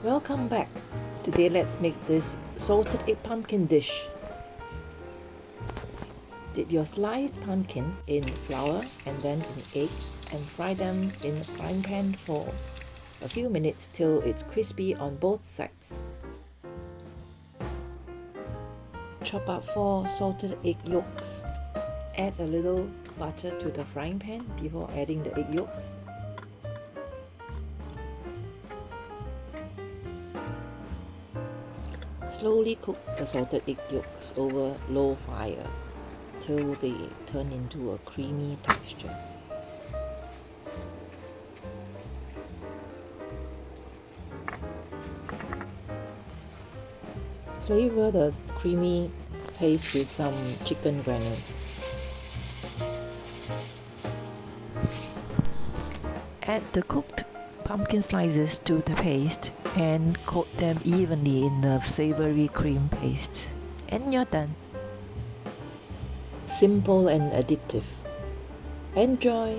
Welcome back. Today let's make this salted egg pumpkin dish. Dip your sliced pumpkin in flour and then in egg and fry them in a frying pan for a few minutes till it's crispy on both sides. Chop up 4 salted egg yolks. Add a little butter to the frying pan before adding the egg yolks. Slowly cook the salted egg yolks over low fire till they turn into a creamy texture. Flavor the creamy paste with some chicken granules. Add the cooked pumpkin slices to the paste and coat them evenly in the savory cream paste. And you're done. Simple and addictive. Enjoy!